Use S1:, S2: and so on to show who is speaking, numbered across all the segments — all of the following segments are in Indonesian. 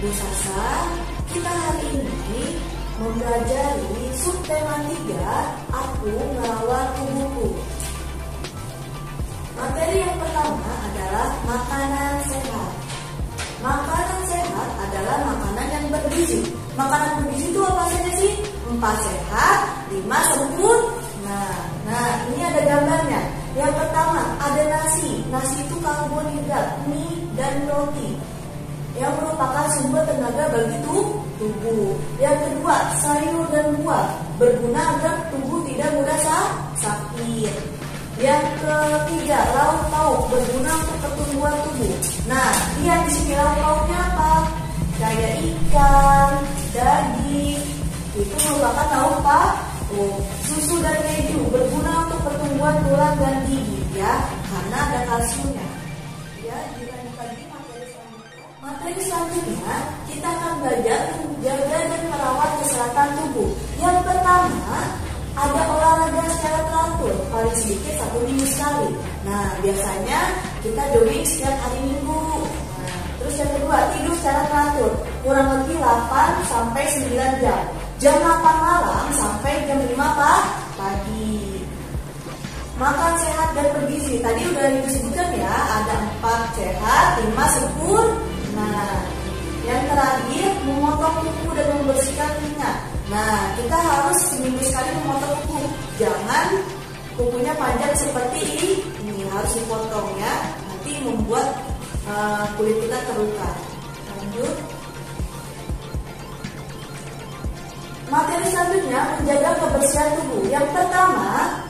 S1: Bu Sasa, kita hari ini mempelajari subtema 3, aku merawat tubuhku. Materi yang pertama adalah makanan sehat. Makanan sehat adalah makanan yang bergizi. Makanan bergizi itu apa saja sih? 4 sehat, 5 sempurna. Nah, ini ada gambarnya. Yang pertama ada nasi. Nasi itu karbohidrat, mie dan roti yang merupakan sumber tenaga bagi tubuh. Yang kedua, sayur dan buah berguna agar tubuh tidak mudah sakit. Yang ketiga, lauk pauk berguna untuk pertumbuhan tubuh. Nah, lihat di sini lauk pauknya apa? Kayak ikan, daging, itu merupakan lauk pauk. Susu dan keju berguna untuk pertumbuhan tulang dan gigi, ya, karena ada kalsiumnya. Ya, dilanjut lagi materi selanjutnya. Materi selanjutnya kita akan belajar menjaga dan merawat kesehatan tubuh. Yang pertama, ada olahraga secara teratur, paling sedikit 1 minggu sekali. Nah, biasanya kita jogging setiap hari Minggu. Nah, terus yang kedua, tidur secara teratur, kurang lebih 8 sampai 9 jam. Jam 8 malam sampai jam 5 pagi. Makan sehat dan bergizi. Tadi udah disebutkan ya, ada 4 sehat, 5 sempurna. Yang terakhir, memotong kuku dan membersihkan telinga. Nah, kita harus seminggu sekali memotong kuku. Jangan kukunya panjang seperti ini, harus dipotong ya. Nanti membuat kulit kita terluka. Lanjut. Materi selanjutnya menjaga kebersihan tubuh. Yang pertama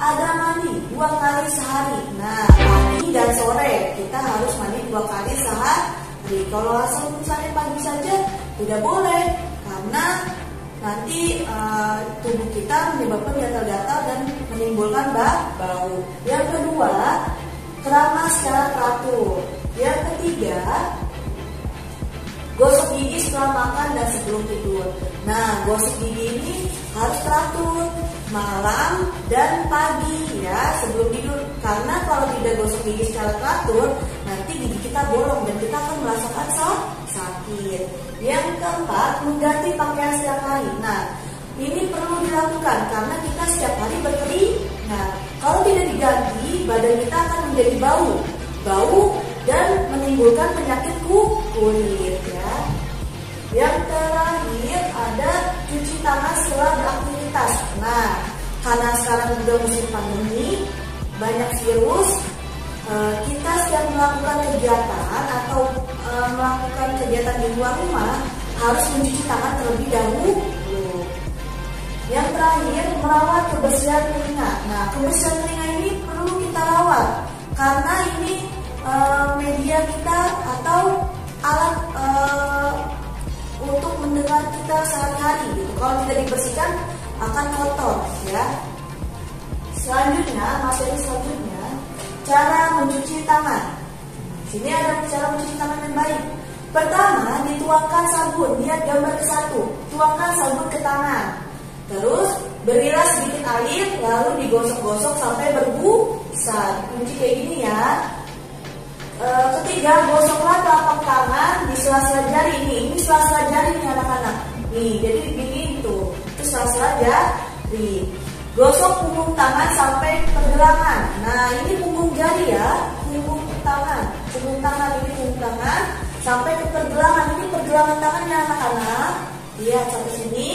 S1: ada mandi 2 kali sehari. Nah, pagi dan sore kita harus mandi 2 kali sehari. Kalau langsung misalnya pagi saja tidak boleh, karena nanti tubuh kita menyebabkan gatal-gatal dan menimbulkan bau. Yang kedua, keramas secara teratur. Yang ketiga, gosok gigi setelah makan dan sebelum tidur. Nah, gosok gigi ini harus teratur, malam dan pagi ya, sebelum tidur. Karena kalau tidak gosok gigi secara teratur, nanti gigi kita bolong dan kita akan merasakan sakit. Yang keempat, mengganti pakaian setiap hari. Nah, ini perlu dilakukan karena kita setiap hari berkeringat. Nah, kalau tidak diganti, badan kita akan menjadi bau dan menimbulkan penyakit kulit ya. Yang terakhir ada cuci tangan setelah beraktivitas. Nah, karena sekarang juga musim pandemi, banyak virus, kita setiap melakukan kegiatan atau melakukan kegiatan di luar rumah harus mencuci tangan terlebih dahulu. Yang terakhir, merawat kebersihan telinga. Nah, kebersihan telinga ini perlu kita rawat karena ini media kita atau alat untuk mendengar kita sehari-hari gitu. Kalau tidak dibersihkan akan kotor ya. Selanjutnya, materi selanjutnya, cara mencuci tangan. Sini ada cara mencuci tangan yang baik. Pertama, dituangkan sabun. Lihat gambar ke-1. Tuangkan sabun ke tangan. Terus berilah sedikit air, lalu digosok-gosok sampai berbusa. Kunci kayak gini ya. Ketiga, gosoklah telapak tangan di sela-sela jari ini. Ini sela-sela jari nih anak-anak. Nih, jadi begini tuh. Itu sela-sela jari. Gosok punggung tangan sampai pergelangan. Nah, ini punggung jari ya. Punggung tangan ini punggung tangan sampai ke pergelangan. Ini pergelangan tangannya anak-anak. Lihat sampai sini.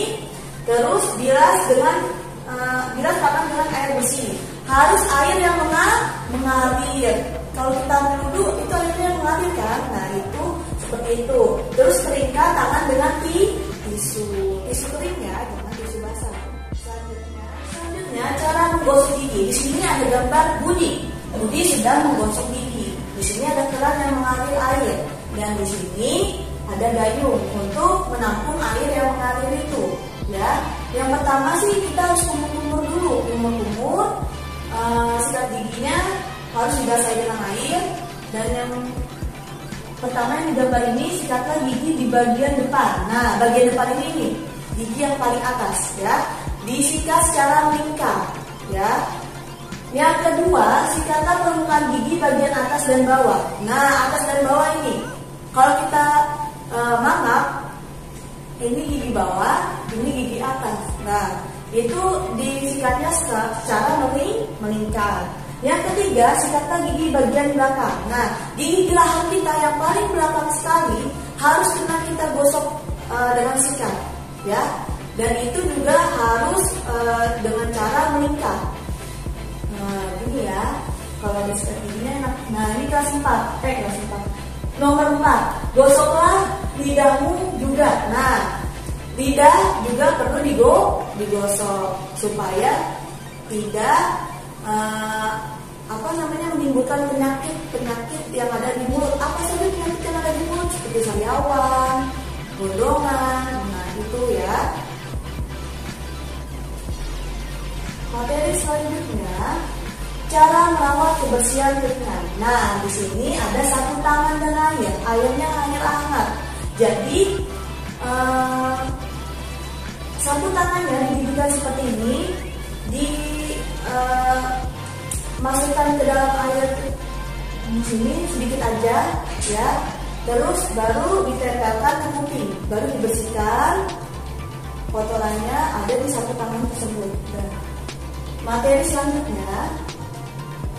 S1: Terus bilas tangan dengan air bersih. Harus air yang mengalir. Kalau kita duduk itu airnya yang mengalir kan. Nah, itu seperti itu. Terus keringkan tangan dengan tisu kering ya, jangan tisu basah. Selanjutnya cara menggosok gigi. Di sini ada gambar Budi sedang menggosok gigi. Di sini ada keran yang mengalir air dan di sini ada gayung untuk menampung air yang mengalir itu. Ya, yang pertama sih kita harus kumur-kumur dulu, sikat giginya harus dibasahi dengan air. Dan yang pertama yang digambar ini, sikatlah gigi di bagian depan. Nah, bagian depan ini gigi yang paling atas ya, disikat secara melingkar ya. Yang kedua, sikatlah permukaan gigi bagian atas dan bawah. Nah, atas dan bawah ini, kalau kita mangap, ini gigi bawah, ini gigi atas. Nah, itu disikatnya secara melingkar. Yang ketiga, sikatlah gigi bagian belakang. Nah, gigi geraham kita yang paling belakang sekali harus kena kita gosok dengan sikat, ya. Dan itu juga harus dengan cara melingkar. Nah, ini ya. Kalau disikat giginya enak. Nah, ini kelas 4. Nomor 4, gosoklah lidahmu juga. Nah, lidah juga perlu digosok supaya tidak menimbulkan penyakit yang ada di mulut. Apa saja penyakit yang ada di mulut seperti sariawan, gondongan. Nah, itu ya. Materi selanjutnya, cara merawat kebersihan telinga. Nah, di sini ada sapu tangan dan air. Airnya air hangat. Jadi sapu tangannya dididihkan seperti ini, masukkan ke dalam air di sini sedikit aja, ya. Terus baru ditempelkan ke kuping, baru dibersihkan kotorannya ada di sapu tangan tersebut. Dan materi selanjutnya,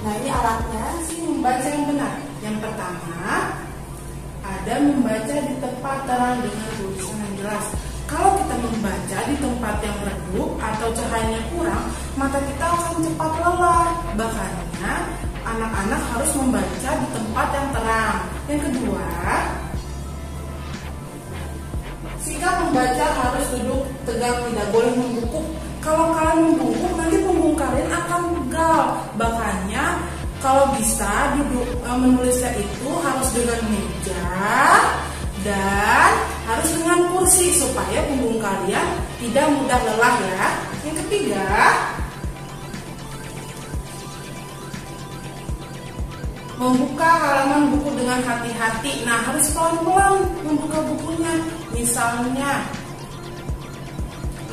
S1: nah ini alatnya.
S2: Membaca yang benar. Yang pertama, ada membaca di tempat terang dengan tulisan yang jelas. Kalau kita membaca di tempat yang redup atau cahayanya kurang, mata kita akan cepat lelah. Makanya, anak-anak harus membaca di tempat yang terang. Yang kedua, sikap membaca harus duduk tegak, tidak boleh membungkuk. Kalau kalian membungkuk, nanti punggung kalian akan pegal. Makanya, kalau bisa duduk menulisnya itu harus dengan meja dan harus dengan kursi supaya punggung kalian tidak mudah lelah ya. Yang ketiga, membuka halaman buku dengan hati-hati. Nah, harus pelan-pelan membuka bukunya.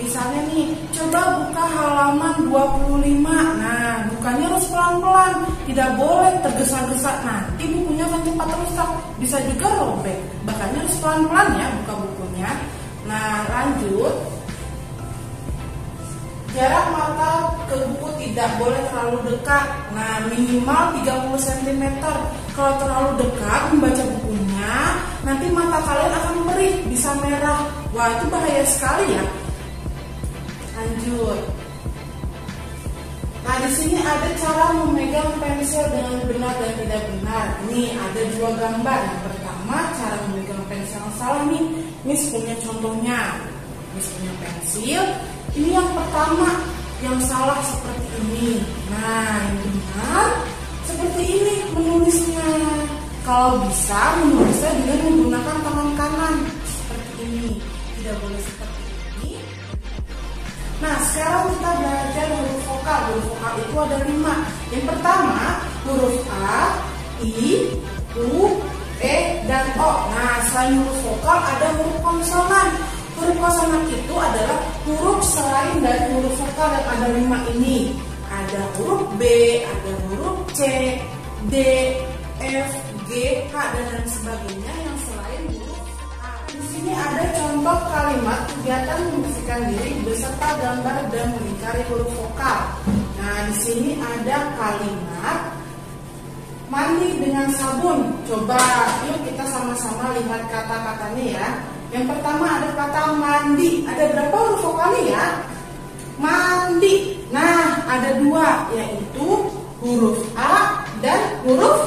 S2: Misalnya nih, coba buka halaman 25. Nah, bukanya harus pelan-pelan, tidak boleh tergesa-gesa. Nanti bukunya akan cepat rusak, bisa juga robek. Makanya harus pelan-pelan ya buka bukunya. Nah, lanjut. Jarak mata ke buku tidak boleh terlalu dekat. Nah, minimal 30 cm. Kalau terlalu dekat membaca bukunya, nanti mata kalian akan perih, bisa merah. Wah, itu bahaya sekali ya. Lanjut. Nah, di sini ada cara memegang pensil dengan benar dan tidak benar. Nih, ada dua gambar. Yang pertama, cara memegang pensil yang salah nih. Miss punya contohnya. Miss punya pensil. Ini yang pertama, yang salah seperti ini. Nah, yang benar seperti ini menulisnya. Kalau bisa menulisnya dengan menggunakan tangan kanan seperti ini. Tidak boleh seperti ini. Nah, sekarang kita belajar huruf vokal. Huruf vokal itu ada 5. Yang pertama, huruf A, I, U, E, dan O. Nah, selain huruf vokal ada huruf konsonan. Huruf konsonan itu adalah huruf selain dari huruf vokal yang ada 5 ini. Ada huruf B, ada huruf C, D, F, G, H, dan lain sebagainya yang selain huruf A. Di sini ada contoh kalimat kegiatan membersihkan diri beserta gambar dan melingkari huruf vokal. Nah, di sini ada kalimat mandi dengan sabun. Coba yuk kita sama-sama lihat kata-katanya ya. Yang pertama ada kata mandi. Ada berapa huruf vokalnya ya? Mandi. Nah, ada 2, yaitu huruf A dan huruf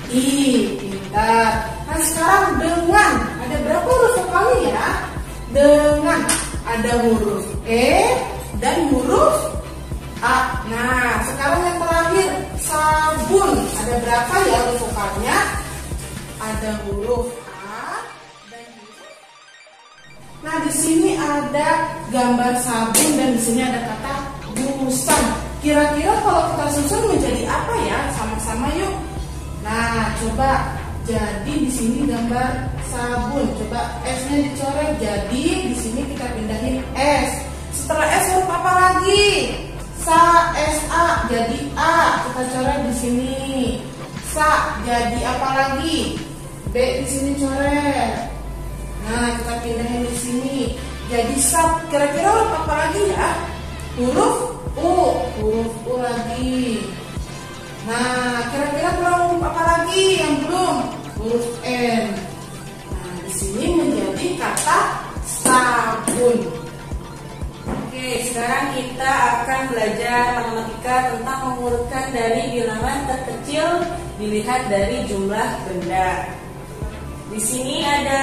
S2: I. Pintar. Nah, sekarang dengan. Ada berapa huruf vokalnya ya? Dengan. Ada huruf E dan huruf A. Nah, sekarang yang terakhir sabun. Ada berapa ya huruf vokalnya? Ada huruf A dan huruf. Nah, di sini ada gambar sabun dan di sini ada kata busan. Kira-kira kalau kita susun menjadi apa ya? Sama-sama yuk. Nah, coba. Jadi di sini gambar sabun. Coba S-nya dicoret. Jadi di sini kita pindahin S. Setelah S huruf apa lagi? Sa, S-A. Jadi A. Kita coret di sini. Sa. Jadi apa lagi? B di sini coret. Nah, kita pindahin di sini. Jadi sab. Kira-kira huruf apa lagi ya? Huruf U lagi. Nah, kira-kira huruf apa lagi yang belum? Huruf N. Nah, di sini menjadi kata sabun.
S1: Oke, sekarang kita akan belajar matematika tentang mengurutkan dari bilangan terkecil dilihat dari jumlah benda. Di sini ada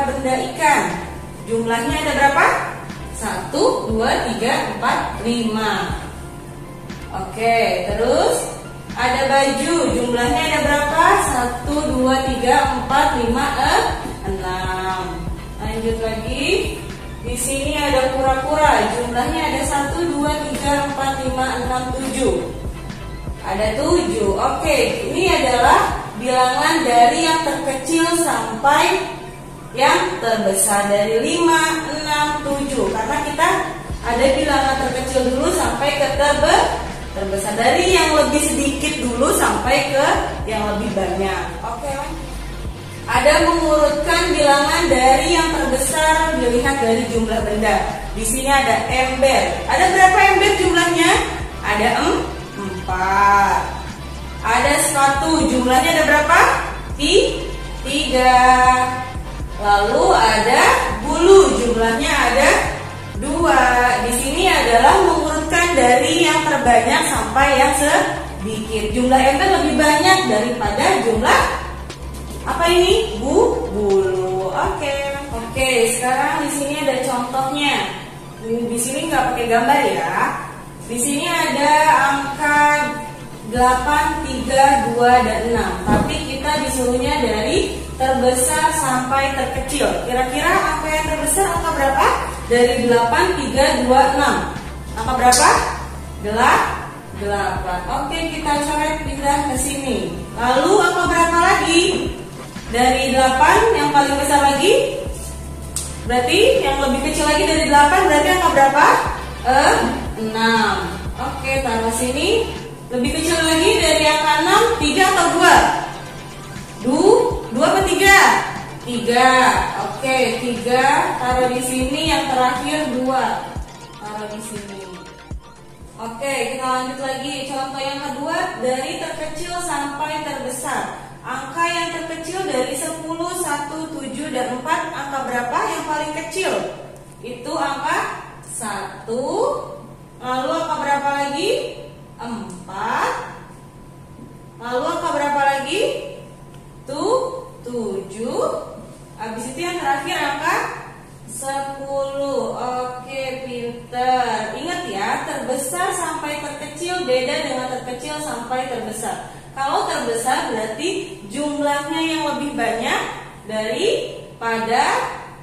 S1: benda ikan. Jumlahnya ada berapa? 1, 2, 3, 4, 5. Oke, terus ada baju. Jumlahnya ada berapa? 1, 2, 3, 4, 5, 6. Lanjut lagi. Di sini ada kura-kura. Jumlahnya ada 1, 2, 3, 4, 5, 6, 7. Ada 7. Oke, ini adalah bilangan dari yang terkecil sampai yang terbesar, dari 5, 6, 7. Karena kita ada bilangan terkecil dulu sampai ke terbesar. Dari yang lebih sedikit dulu sampai ke yang lebih banyak. Oke. Ada mengurutkan bilangan dari yang terbesar dilihat dari jumlah benda. Di sini ada ember. Ada berapa ember jumlahnya? Ada 4. Ada sepatu. Jumlahnya ada berapa? 3. Lalu ada bulu. Jumlahnya ada 2. Di sini adalah mengurutkan dari yang terbanyak sampai yang sedikit. Jumlah ember lebih banyak daripada jumlah apa ini? Bulu. Oke, sekarang di sini ada contohnya. Di sini nggak pakai gambar ya. Di sini ada angka 8, 3, 2, dan 6. Tapi kita disuruhnya dari terbesar sampai terkecil. Kira-kira angka yang terbesar angka berapa? Dari 8, 3, 2, 6. Angka berapa? 8. Oke, kita coret pindah ke sini. Lalu angka berapa lagi? Dari 8 yang paling besar lagi. Berarti yang lebih kecil lagi dari 8 berarti angka berapa? 6. Oke, taruh sini. Lebih kecil lagi dari angka 6, 3 atau 2? 2 apa 3? 3. Oke, 3 taruh di sini, yang terakhir 2. Taruh di sini. Oke, kita lanjut lagi. Contoh yang kedua, dari terkecil sampai terbesar. Angka yang terkecil dari 10, 1, 7, dan 4, angka berapa yang paling kecil? Itu angka 1. Lalu angka berapa lagi? 4. Lalu angka berapa lagi? 7. Habis itu yang terakhir angka 10. Oke, pinter. Ingat ya, terbesar sampai terkecil beda dengan terkecil sampai terbesar. Kalau terbesar berarti jumlahnya yang lebih banyak daripada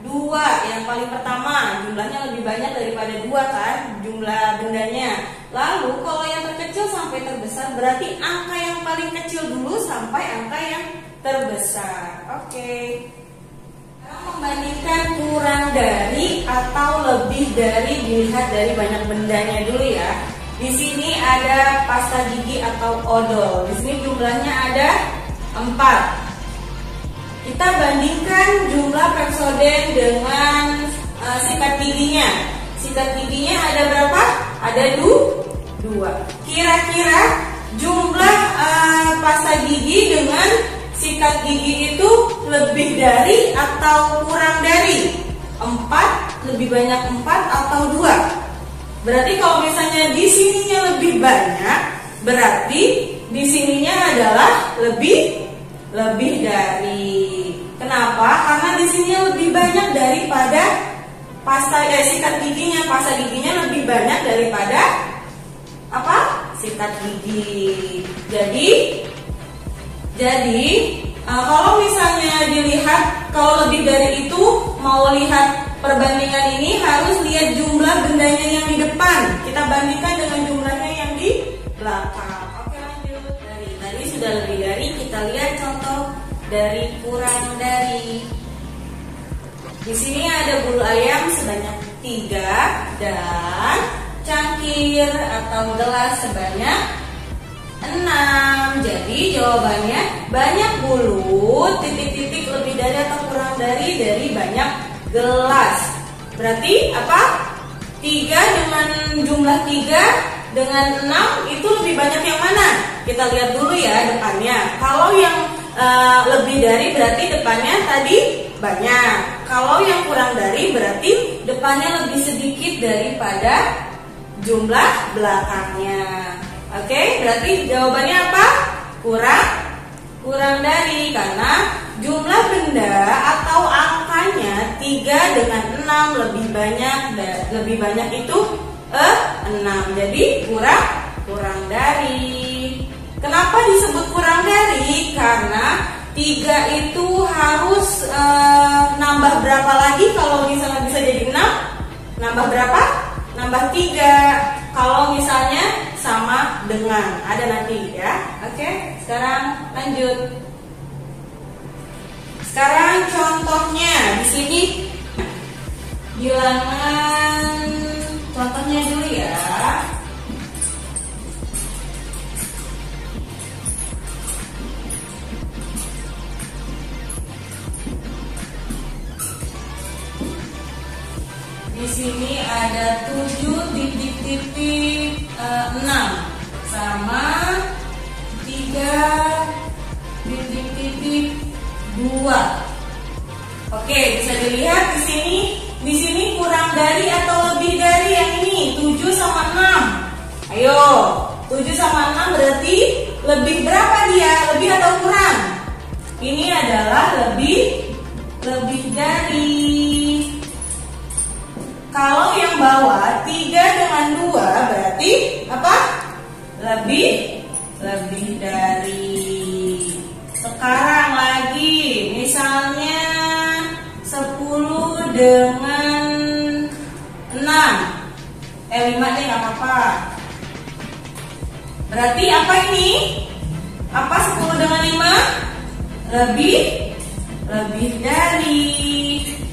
S1: 2. Yang paling pertama jumlahnya lebih banyak daripada 2 kan, jumlah bendanya. Lalu kalau yang terkecil sampai terbesar berarti angka yang paling kecil dulu sampai angka yang terbesar. Oke. Sekarang membandingkan kurang dari atau lebih dari dilihat dari banyak bendanya dulu ya. Di sini ada pasta gigi atau odol. Di sini jumlahnya ada 4. Kita bandingkan jumlah Pepsodent dengan sikat giginya. Sikat giginya ada berapa? Ada 2. Kira-kira jumlah pasta gigi dengan sikat gigi itu lebih dari atau kurang dari 4? Lebih banyak 4 atau 2? Berarti kalau misalnya di sininya lebih banyak, berarti di sininya adalah lebih dari. Kenapa? Karena di sini lebih banyak daripada sikat giginya. Pasta giginya lebih banyak daripada apa? Sikat gigi. Jadi kalau misalnya dilihat, kalau lebih dari itu, mau lihat perbandingan ini harus lihat jumlah bendanya yang di depan. Kita bandingkan dengan jumlahnya yang di belakang. Oke, lanjut. Tadi sudah lebih dari, kita lihat contoh dari kurang dari. Di sini ada bulu ayam sebanyak 3 dan cangkir atau gelas sebanyak 6. Jadi jawabannya banyak bulut, titik-titik lebih dari atau kurang dari banyak gelas. Berarti apa? 3 dengan jumlah 3 dengan 6 itu lebih banyak yang mana? Kita lihat dulu ya depannya. Kalau yang lebih dari berarti depannya tadi banyak. Kalau yang kurang dari berarti depannya lebih sedikit daripada jumlah belakangnya. Oke, berarti jawabannya apa? Kurang dari, karena jumlah benda atau angkanya 3 dengan 6 lebih banyak itu 6. Jadi kurang dari. Kenapa disebut kurang dari? Karena 3 itu harus nambah berapa lagi kalau misalnya bisa jadi 6? Nambah berapa? Nambah 3. Kalau misalnya sama dengan, ada nanti ya. Oke, sekarang lanjut. Sekarang contohnya di sini bilangan contohnya dulu ya. Di sini ada 7 titik-titik 6 sama 3 titik-titik 2. Oke, bisa dilihat di sini. Di sini kurang dari atau lebih dari yang ini 7 sama 6. Ayo, 7 sama 6 berarti lebih berapa dia? Lebih atau kurang? Ini adalah lebih dari. Kalau yang bawah 3 dengan 2 berarti apa? Lebih dari. Sekarang lagi misalnya 10 dengan 6. 5 deh nggak apa-apa. Berarti apa ini? Apa 10 dengan 5? Lebih dari.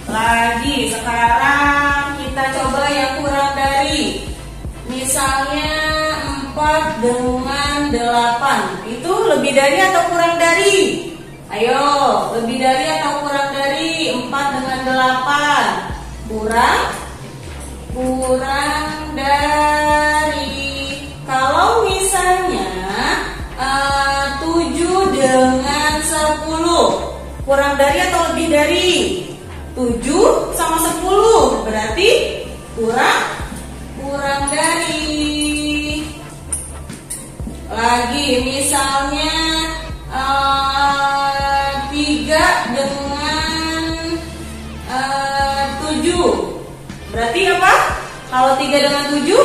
S1: Lagi sekarang kita coba yang kurang dari. Misalnya 4 dengan 8. Itu lebih dari atau kurang dari? Ayo, lebih dari atau kurang dari? 4 dengan 8. Kurang dari. Kalau misalnya 7 dengan 10. Kurang dari atau lebih dari? 7 sama 10 berarti kurang dari. Lagi misalnya 3 dengan 7 berarti apa? Kalau 3 dengan 7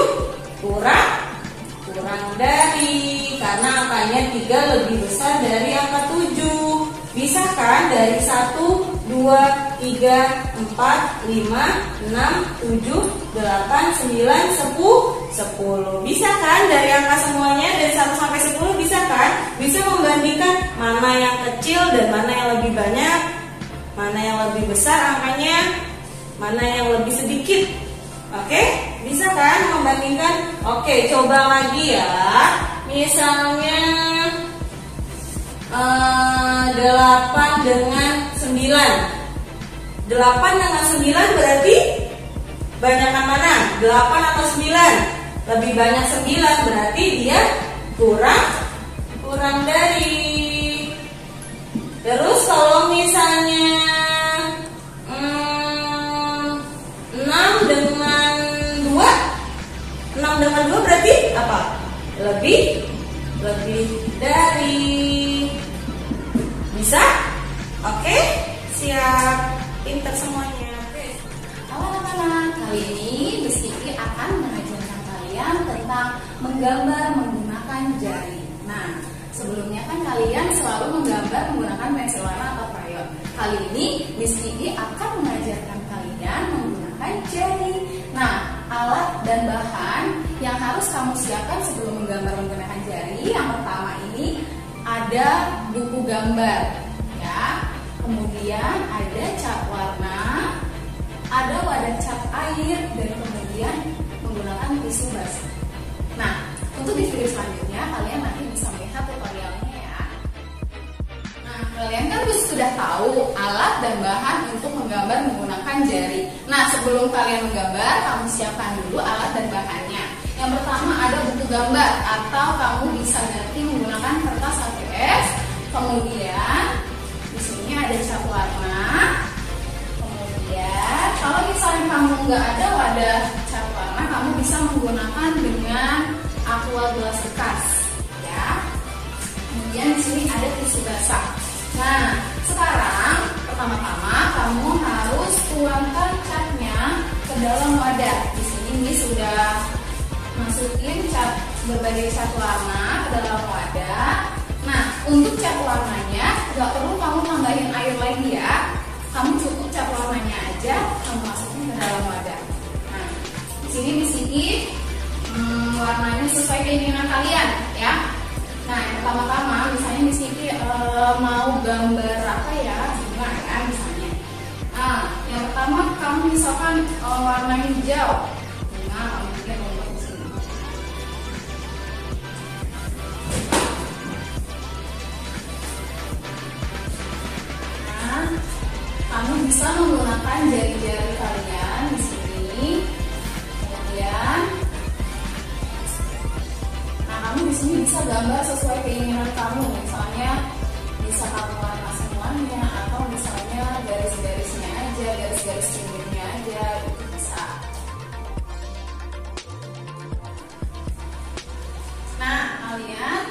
S1: kurang dari, karena angkanya 3 lebih besar dari angka 7. Bisa kan dari 1, 2, 3, 4, 5, 6, 7, 8, 9, 10. Bisa kan dari angka semuanya dari 1 sampai 10 bisa kan? Bisa membandingkan mana yang kecil dan mana yang lebih banyak, mana yang lebih besar angkanya, mana yang lebih sedikit. Oke? Bisa kan membandingkan? Oke, coba lagi ya. Misalnya 8 dengan 9. 8 dengan 9 berarti banyakan mana? 8 atau 9? Lebih banyak 9 berarti dia kurang dari. Terus kalau misalnya 6 dengan 2. 6 dengan 2 berarti apa? Lebih dari. Bisa? Oke? Siap. Pinter semuanya.
S3: Halo anak-anak, kali ini Miss Kiki akan mengajarkan kalian tentang menggambar menggunakan jari. Nah, sebelumnya kan kalian selalu menggambar menggunakan pensil warna atau krayon. Kali ini Miss Kiki akan mengajarkan kalian menggunakan jari. Nah, alat dan bahan yang harus kamu siapkan sebelum menggambar menggunakan jari. Yang pertama ini ada buku gambar, ya. Kemudian ada cat warna, ada wadah cat air, dan kemudian menggunakan tisu basah. Nah, Untuk di video selanjutnya kalian nanti bisa melihat tutorialnya ya. Nah, kalian kan sudah tahu alat dan bahan untuk menggambar menggunakan jari. Nah, sebelum kalian menggambar, kamu siapkan dulu alat dan bahannya. Yang pertama ada buku gambar atau kamu bisa ganti menggunakan kertas ABS. Kemudian di sini ada cat warna. Kemudian kalau misalnya kamu nggak ada wadah cat warna, kamu bisa menggunakan dengan aqua gelas bekas, ya. Kemudian di sini ada tisu basah. Nah, sekarang pertama-tama kamu harus tuangkan catnya ke dalam wadah. Di sini Miss sudah masukin cat berbagai cat warna ke dalam wadah. Nah, untuk cat warnanya nggak perlu kamu tambahin air lagi ya. Kamu cukup cat warnanya aja, kamu masukin ke dalam wadah. Nah, di sini warnanya sesuai keinginan kalian ya. Nah, yang pertama-tama misalnya Miss Kiki mau gambar apa ya, bunga ya misalnya. Nah, yang pertama kamu misalkan warna hijau, bunga kamu bikin gambar di sini. Nah, kamu bisa menggunakan jari-jari kalian di sini. Kemudian kamu di sini bisa gambar sesuai keinginan kamu, misalnya bisa kamu warna semuanya atau misalnya garis-garisnya aja, garis-garis pinggirnya aja, itu bisa. Nah, kalian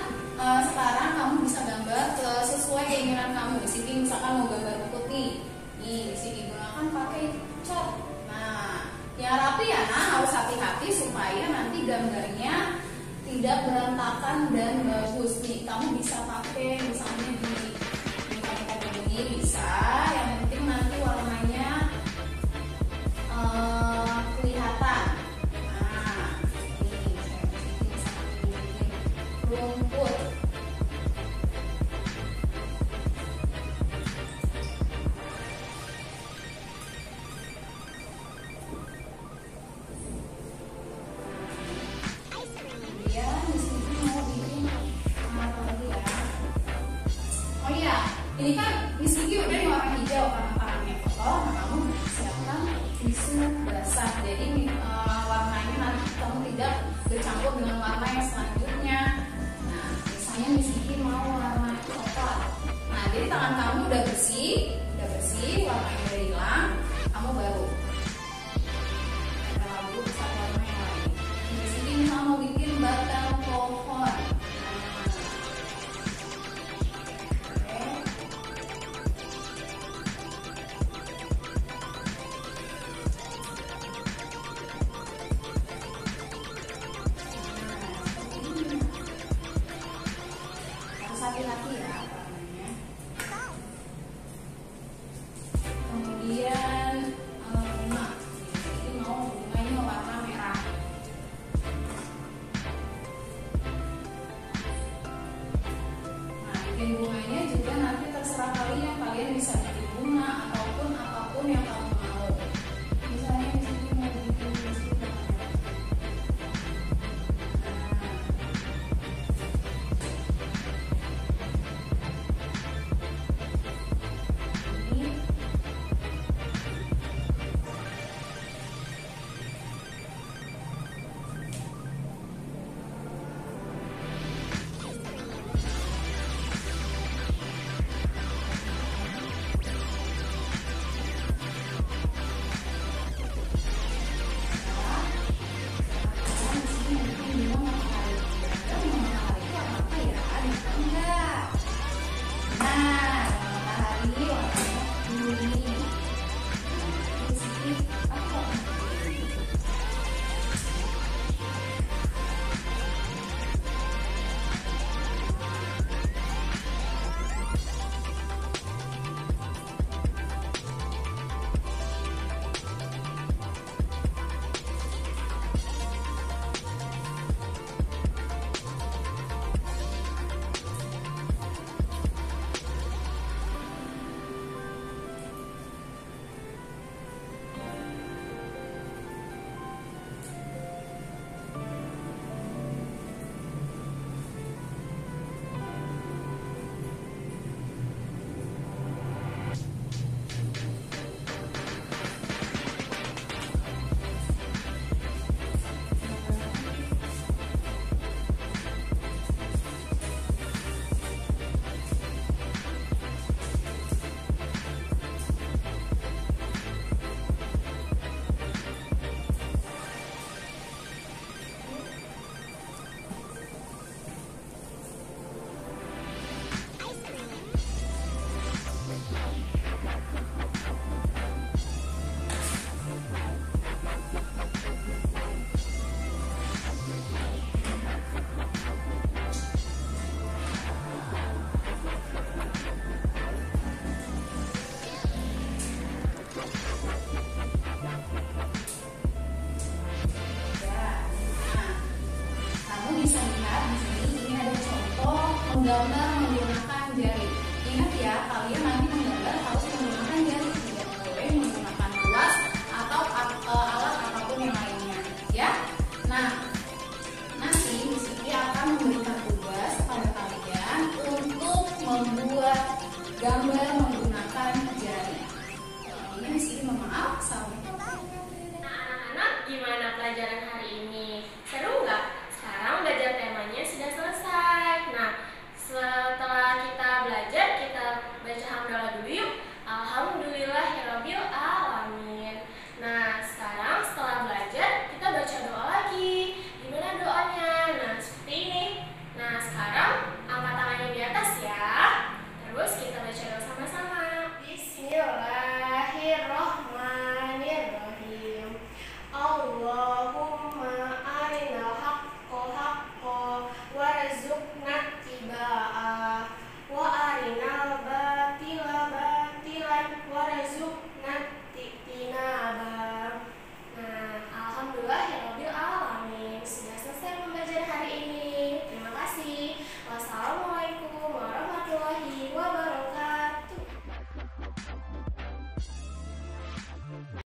S3: sekarang kamu bisa gambar sesuai keinginan kamu. Di sini misalkan mau gambar putih, di sini gunakan pakai cat. Nah, yang rapi ya, harus hati-hati supaya nanti gambarnya tidak berantakan dan bagus. Nih, kamu bisa pakai misalnya di ini bisa. Yang penting nanti warnanya kelihatan. Nah, ini bisa rumput. Ini kan Miss Kiki udah nih warna hijau karena tangannya kotor. Nah, kamu siapkan tisu basah. Jadi warnanya nanti kamu tidak bercampur dengan warna yang selanjutnya. Nah, misalnya Miss Kiki mau warna coklat. Nah, jadi tangan kamu udah bersih, warnanya udah hilang. Kamu baru lalu cat warna yang lain. Miss Kiki misalnya mau bikin batang pohon. Hati-hati ya warnanya. Kemudian bunga. Jadi mau bunganya warna merah. Nah, bikin bunganya juga nanti terserah kalian. Kalian bisa bikin bunga ataupun apapun yang kamu mau. Misalnya di sini mau bikin menggambar menggunakan jari. Ingat ya, kalian nanti menggambar harus menggunakan jari